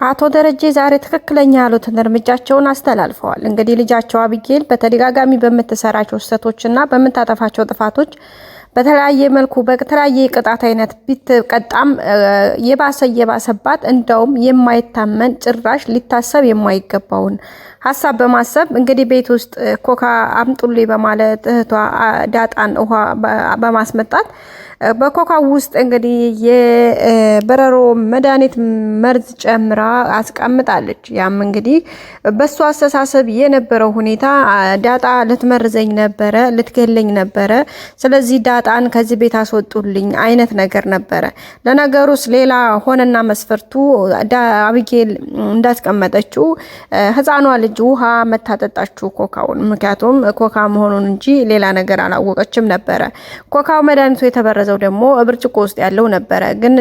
አቶ ደረጀ ዛሬ ትክክለኛ ያሉትን እርምጃቸውን አስተላልፈዋል። እንግዲህ ልጃቸው አቢጌል በተደጋጋሚ በምትሰራቸው ስህተቶችና በምታጠፋቸው ጥፋቶች በተለያየ መልኩ በተለያየ የቅጣት አይነት ቢትቀጣም የባሰባት እንደውም የማይታመን ጭራሽ ሊታሰብ የማይገባውን ሀሳብ በማሰብ እንግዲህ ቤት ውስጥ ኮካ አምጡልኝ በማለት እህቷ ዳጣን ውሃ በማስመጣት በኮካ ውስጥ እንግዲህ የበረሮ መድኃኒት መርዝ ጨምራ አስቀምጣለች። ያም እንግዲህ በሷ አስተሳሰብ የነበረው ሁኔታ ዳጣ ልትመርዘኝ ነበረ፣ ልትገለኝ ነበረ፣ ስለዚህ ዳጣን ከዚህ ቤት አስወጡልኝ አይነት ነገር ነበረ። ለነገሩስ ሌላ ሆነና መስፈርቱ አቢጌል እንዳስቀመጠችው ህፃኗ ልጅ ውሃ መታጠጣችው ኮካውን፣ ምክንያቱም ኮካ መሆኑን እንጂ ሌላ ነገር አላወቀችም ነበረ። ኮካው መድኃኒቱ የተበረዘው ደግሞ ብርጭቆ ውስጥ ያለው ነበረ። ግን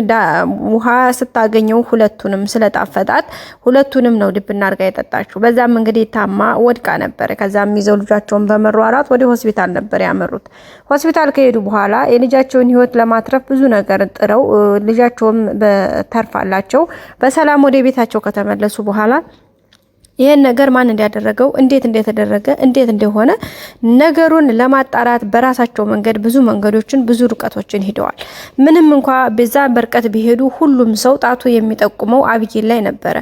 ውሃ ስታገኘው ሁለቱንም ስለጣፈጣት ሁለቱንም ነው ድብና አድርጋ የጠጣችው። በዛም እንግዲህ ታማ ወድቃ ነበር። ከዛም ይዘው ልጃቸውን በመሯሯጥ ወደ ሆስፒታል ነበር ያመሩት። ሆስፒታል ከሄዱ በኋላ የልጃቸውን ህይወት ለማትረፍ ብዙ ነገር ጥረው ልጃቸውም በተርፋላቸው በሰላም ወደ ቤታቸው ከተመለሱ በኋላ ይሄን ነገር ማን እንዲያደረገው እንዴት እንደተደረገ እንዴት እንደሆነ ነገሩን ለማጣራት በራሳቸው መንገድ ብዙ መንገዶችን ብዙ ርቀቶችን ሄደዋል። ምንም እንኳ በዛ በርቀት ቢሄዱ ሁሉም ሰው ጣቱ የሚጠቁመው አቢጌል ላይ ነበረ።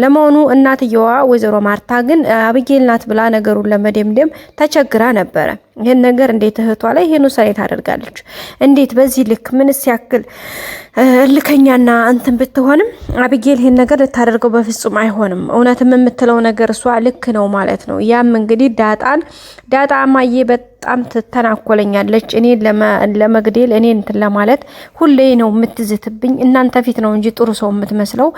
ለመሆኑ እናትየዋ ወይዘሮ ማርታ ግን አቢጌል ናት ብላ ነገሩን ለመደምደም ተቸግራ ነበረ። ይሄን ነገር እንዴት እህቷ ላይ ይሄን ውሳኔ ታደርጋለች? እንዴት በዚህ ልክ ምንስ ያክል ልከኛና እንትን ብትሆንም አቢጌል ይሄን ነገር ልታደርገው በፍጹም አይሆንም። እውነትም የምትለው ነገር እሷ ልክ ነው ማለት ነው። ያም እንግዲህ ዳጣ ማዬ በጣም ትተናኮለኛለች፣ እኔ ለመግደል እኔ እንትን ለማለት ሁሌ ነው የምትዝትብኝ። እናንተ ፊት ነው እንጂ ጥሩ ሰው የምትመስለው።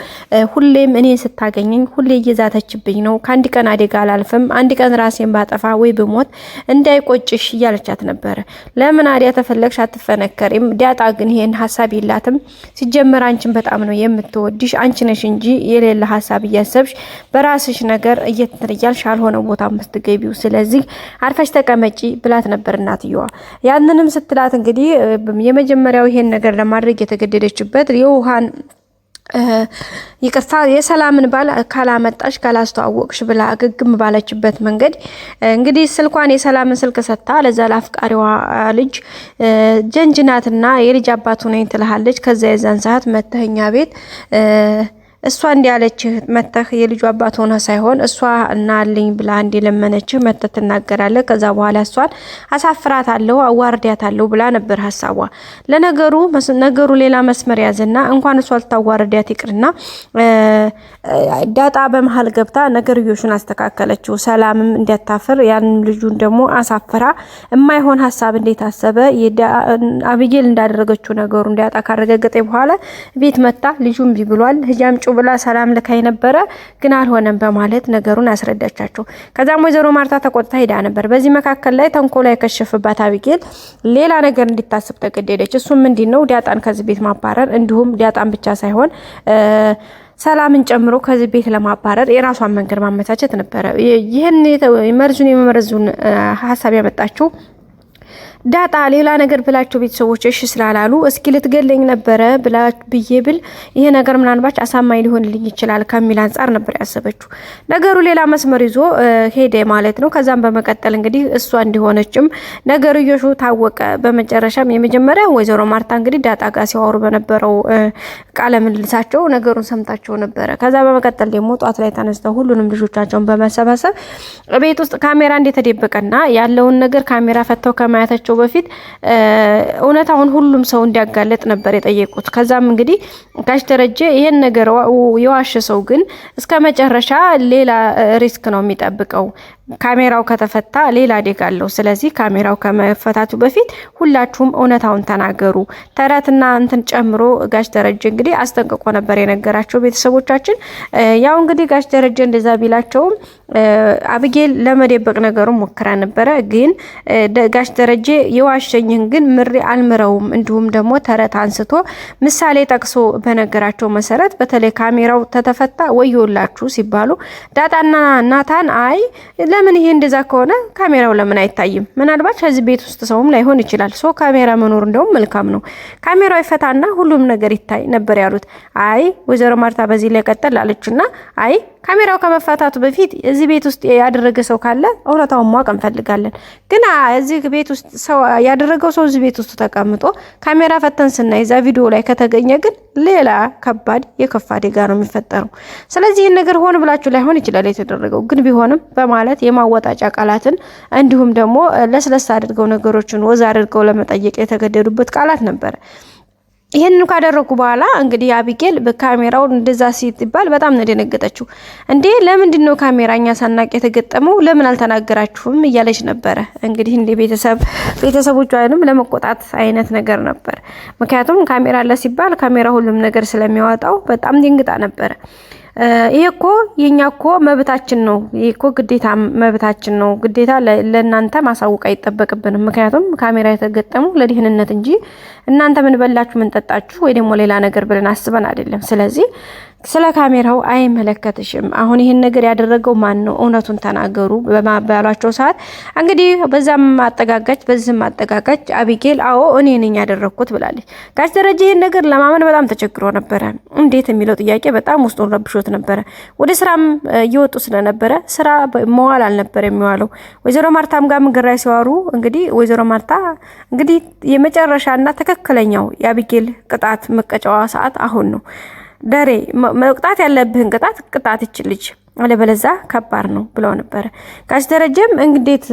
ሁሌም እኔ ስታገኘኝ ሁሌ እየዛተችብኝ ነው። ከአንድ ቀን አደጋ አላልፍም፣ አንድ ቀን ራሴን ባጠፋ ወይ ብሞት እንዳይቆጭሽ እያለቻት ነበረ። ለምን አዲያ ተፈለግሽ አትፈነከሪም? ዳጣ ግን ይሄን ሀሳብ የላትም። ሲጀመር አንቺን በጣም ነው የምትወድሽ። አንቺ ነሽ እንጂ የሌለ ሀሳብ እያሰብሽ በራስሽ ነገር እየተያልሽ አልሆነ ቦታ ምትገቢው። ስለዚህ አርፈሽ ተቀመጪ ብላት ነበር እናትየዋ። ያንንም ስትላት እንግዲህ የመጀመሪያው ይሄን ነገር ለማድረግ የተገደደችበት የውሃን ይቅርታ የሰላምን ባል ካላመጣሽ ካላስተዋወቅሽ ብላ ግግም ባለችበት መንገድ እንግዲህ ስልኳን የሰላምን ስልክ ሰጥታ ለዛ ለአፍቃሪዋ ልጅ ጀንጅናትና የልጅ አባቱ ነኝ ትልሃለች። ከዛ የዛን ሰዓት መተኛ ቤት እሷ እንዲያለች መተህ የልጁ አባት ሆነ ሳይሆን እሷ እናልኝ ብላ እንዲለመነች መተህ ትናገራለህ። ከዛ በኋላ እሷን አሳፍራታለሁ አዋርዳታለሁ ብላ ነበር ሐሳቧ። ነገሩ ሌላ መስመር ያዘና እንኳን እሷ ልታዋርዳት ይቅርና ዳጣ በመሃል ገብታ ነገርዮሹን አስተካከለችው። ሰላምም እንዲያታፍር ያን ልጁን ደግሞ አሳፍራ የማይሆን ሐሳብ እንዴት አሰበ አቢጌል እንዳደረገችው ነገሩ እንዲያጣ ካረጋገጠ በኋላ ቤት መጣ። ልጁም ቢብሏል ህጃም ብላ ሰላም ልካይ ነበረ ግን አልሆነም በማለት ነገሩን አስረዳቻቸው። ከዛም ወይዘሮ ማርታ ተቆጥታ ሄዳ ነበር። በዚህ መካከል ላይ ተንኮላ የከሸፈባት አቢጌል ሌላ ነገር እንድታስብ ተገደደች። እሱም ምንድነው ዳጣን ከዚህ ቤት ማባረር፣ እንዲሁም ዳጣን ብቻ ሳይሆን ሰላምን ጨምሮ ከዚህ ቤት ለማባረር የራሷን መንገድ ማመቻቸት ነበረ። ይሄን የመርዙን ሀሳብ ያመጣችው ዳጣ ሌላ ነገር ብላቸው ቤተሰቦች እሺ ስላላሉ እስኪ ልትገለኝ ነበረ ብላ ብል ይሄ ነገር ምናልባት አሳማኝ ሊሆንልኝ ይችላል ከሚል አንፃር ነበር ያሰበችው። ነገሩ ሌላ መስመር ይዞ ሄደ ማለት ነው። ከዛም በመቀጠል እንግዲህ እሷ እንዲሆነችም ነገሩ ይሹ ታወቀ። በመጨረሻም የመጀመሪያ ወይዘሮ ማርታ እንግዲህ ዳጣ ጋር ሲያወሩ በነበረው ቃለ ምልልሳቸው ነገሩን ሰምታቸው ነበረ። ከዛ በመቀጠል ደግሞ ጧት ላይ ተነስተው ሁሉንም ልጆቻቸውን በመሰባሰብ ቤት ውስጥ ካሜራ እንደተደበቀና ያለውን ነገር ካሜራ ፈተው ከማያታቸው በፊት እውነታውን ሁሉም ሰው እንዲያጋለጥ ነበር የጠየቁት። ከዛም እንግዲህ ጋሽ ደረጀ ይሄን ነገር የዋሸ ሰው ግን እስከ መጨረሻ ሌላ ሪስክ ነው የሚጠብቀው። ካሜራው ከተፈታ ሌላ አደጋ አለው። ስለዚህ ካሜራው ከመፈታቱ በፊት ሁላችሁም እውነታውን ተናገሩ። ተረትና እንትን ጨምሮ ጋሽ ደረጀ እንግዲህ አስጠንቅቆ ነበር የነገራቸው ቤተሰቦቻችን። ያው እንግዲህ ጋሽ ደረጀ እንደዛ ቢላቸውም አቢጌል ለመደበቅ ነገሩን ሞክራ ነበረ። ግን ጋሽ ደረጀ የዋሸኝን ግን ምሪ አልምረውም፣ እንዲሁም ደግሞ ተረት አንስቶ ምሳሌ ጠቅሶ በነገራቸው መሰረት በተለይ ካሜራው ተተፈታ ወዮላችሁ ሲባሉ ዳጣና ናታን አይ ለምን ይሄ እንደዛ ከሆነ ካሜራው ለምን አይታይም? ምናልባት ከዚህ ቤት ውስጥ ሰውም ላይሆን ይችላል። ሶ ካሜራ መኖር እንደውም መልካም ነው። ካሜራው ይፈታና ሁሉም ነገር ይታይ ነበር ያሉት። አይ ወይዘሮ ማርታ በዚህ ላይ ቀጠል አለችና አይ ካሜራው ከመፈታቱ በፊት እዚህ ቤት ውስጥ ያደረገ ሰው ካለ እውነታውን ማወቅ እንፈልጋለን። ግን እዚህ ቤት ውስጥ ሰው ያደረገው ሰው እዚህ ቤት ውስጥ ተቀምጦ ካሜራ ፈተን ስናይ እዛ ቪዲዮ ላይ ከተገኘ ግን ሌላ ከባድ የከፋ አደጋ ነው የሚፈጠረው። ስለዚህ ይህን ነገር ሆን ብላችሁ ላይሆን ይችላል የተደረገው፣ ግን ቢሆንም በማለት የማወጣጫ ቃላትን እንዲሁም ደግሞ ለስለስ አድርገው ነገሮችን ወዝ አድርገው ለመጠየቅ የተገደዱበት ቃላት ነበረ። ይሄንን ካደረኩ በኋላ እንግዲህ አቢጌል በካሜራው እንደዛ ሲባል በጣም ነው ደነገጠችው። እንዴ ለምንድን ነው ካሜራኛ ሳናቅ የተገጠመው ለምን አልተናገራችሁም እያለች ነበረ። እንግዲህ እንደ ቤተሰቦቿንም ለመቆጣት አይነት ነገር ነበር። ምክንያቱም ካሜራ አለ ሲባል ካሜራ ሁሉም ነገር ስለሚያወጣው በጣም ደንግጣ ነበረ። ይሄ እኮ የኛ እኮ መብታችን ነው። ይሄ እኮ ግዴታ መብታችን ነው። ግዴታ ለእናንተ ማሳወቅ አይጠበቅብንም። ምክንያቱም ካሜራ የተገጠመው ለደህንነት እንጂ እናንተ ምን በላችሁ ምን ጠጣችሁ ወይ ደግሞ ሌላ ነገር ብለን አስበን አይደለም። ስለዚህ ስለ ካሜራው አይመለከትሽም። አሁን ይሄን ነገር ያደረገው ማን ነው? እውነቱን ተናገሩ በማባሏቸው ሰዓት እንግዲህ በዛም አጠጋጋች በዚህም አጠጋጋች አቢጌል አዎ እኔ ነኝ ያደረኩት ብላለች። ጋሽ ደረጀ ይሄን ነገር ለማመን በጣም ተቸግሮ ነበረ። እንዴት የሚለው ጥያቄ በጣም ውስጡን ረብሾት ነበረ። ወደ ስራም እየወጡ ስለነበረ ስራ መዋል አልነበረ የሚዋለው። ወይዘሮ ማርታም ጋር መንገድ ላይ ሲዋሩ እንግዲህ ወይዘሮ ማርታ እንግዲህ የመጨረሻና ትክክለኛው የአቢጌል ቅጣት መቀጫዋ ሰዓት አሁን ነው። ደሬ መቅጣት ያለብህን ቅጣት ይችልጅ አለበለዛ ከባድ ነው ብለው ነበር። ጋሽ ደረጀም እንግዲህ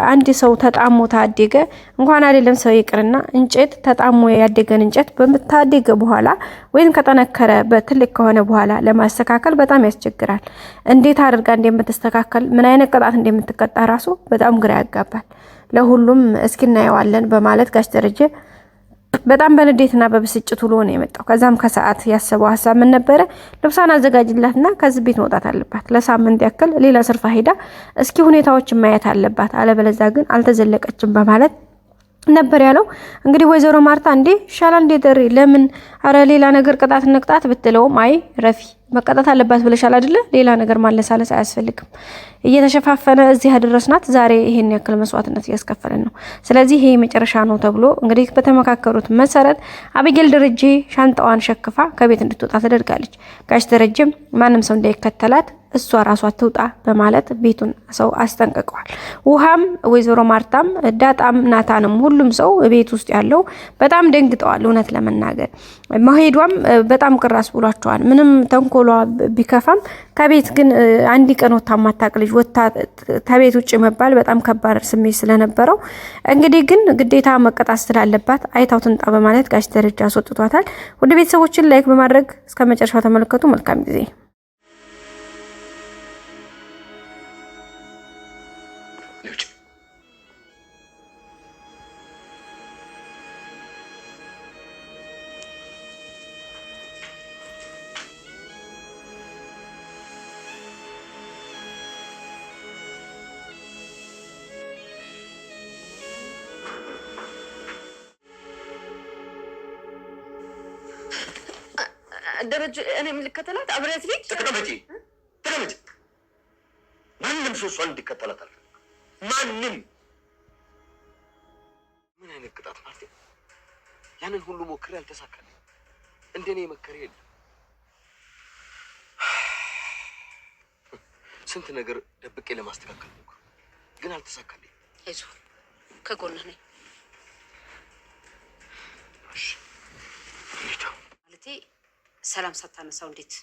አንድ ሰው ተጣሞ ታደገ እንኳን አይደለም ሰው ይቅርና እንጨት ተጣሞ ያደገን እንጨት በመታደገ በኋላ ወይን ከጠነከረ በትልቅ ከሆነ በኋላ ለማስተካከል በጣም ያስቸግራል። እንዴት አድርጋ እንደምትስተካከል ምን አይነት ቅጣት እንደምትቀጣ ራሱ በጣም ግራ ያጋባል። ለሁሉም እስኪ እናየዋለን በማለት ጋሽ ደረጀ በጣም በንዴትና በብስጭት ውሎ ነው የመጣው። ከዛም ከሰዓት ያሰበው ሀሳብ ምን ነበረ? ልብሷን አዘጋጅላትና ከዚህ ቤት መውጣት አለባት። ለሳምንት ያክል ሌላ ስርፋ ሄዳ እስኪ ሁኔታዎችን ማየት አለባት፣ አለበለዛ ግን አልተዘለቀችም በማለት ነበር ያለው። እንግዲህ ወይዘሮ ማርታ እንዴ ሻላ እንዴ ደሬ ለምን አረ ሌላ ነገር ቅጣት እንቅጣት ብትለውም አይ ረፊ መቀጣት አለባት ብለሻል አይደለ? ሌላ ነገር ማለሳለስ አያስፈልግም። እየተሸፋፈነ እዚህ ያደረስናት ዛሬ ይሄን ያክል መስዋዕትነት እያስከፈለን ነው። ስለዚህ ይሄ መጨረሻ ነው ተብሎ እንግዲህ በተመካከሩት መሰረት አቢጌል ደረጀ ሻንጣዋን ሸክፋ ከቤት እንድትወጣ ተደርጋለች። ጋሽ ደረጀም ማንም ሰው እንዳይከተላት እሷ ራሷ ትውጣ በማለት ቤቱን ሰው አስጠንቅቀዋል። ውሃም ወይዘሮ ማርታም ዳጣም ናታንም ሁሉም ሰው ቤት ውስጥ ያለው በጣም ደንግጠዋል። እውነት ለመናገር መሄዷም በጣም ቅራስ ብሏቸዋል። ምንም ተንኮሏ ቢከፋም ከቤት ግን አንድ ቀን ወታ ማታቅ ልጅ ወታ ከቤት ውጭ መባል በጣም ከባድ ስሜት ስለነበረው እንግዲህ ግን ግዴታ መቀጣት ስላለባት አይታው ትንጣ በማለት ጋሽ ደረጃ አስወጥቷታል። ወደ ቤተሰቦችን ላይክ በማድረግ እስከ መጨረሻው ተመልከቱ። መልካም ጊዜ። ደረጀ እኔ ምልከተላት አብረት ልጅ ተቀመጪ። ማንም ሰው እሷን እንዲከተላት አልፈልግም። ማንም ምን አይነት ቅጣት ማለት ነው? ያንን ሁሉ ሞክሬ አልተሳካልኝ። እንደኔ መከረ የለም። ስንት ነገር ደብቄ ለማስተካከል ሞክሬ ግን አልተሳካልኝ። አይዞህ ከጎንህ ነኝ። እሺ ማለቴ ሰላም ሳታነሳው እንዴት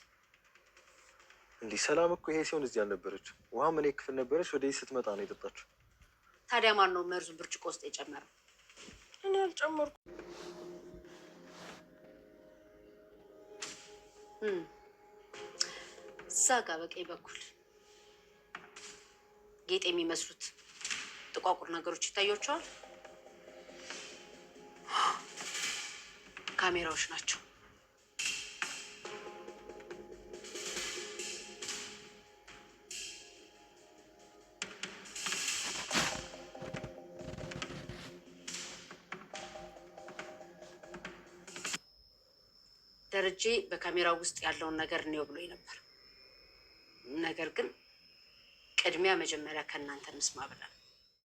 ሰላም እኮ ይሄ ሲሆን እዚህ አልነበረች። ውሃ ምን ክፍል ነበረች። ወደዚህ ስትመጣ ነው የጠጣችው። ታዲያ ማን ነው መርዙ ብርጭቆ ውስጥ የጨመረው? እኔ አልጨመርኩ። እዛ ጋ በቀኝ በኩል ጌጥ የሚመስሉት ጥቋቁር ነገሮች ይታያቸዋል። ካሜራዎች ናቸው። ደረጀ በካሜራው ውስጥ ያለውን ነገር ነው ብሎኝ ነበር። ነገር ግን ቅድሚያ መጀመሪያ ከእናንተ እንስማ ብለን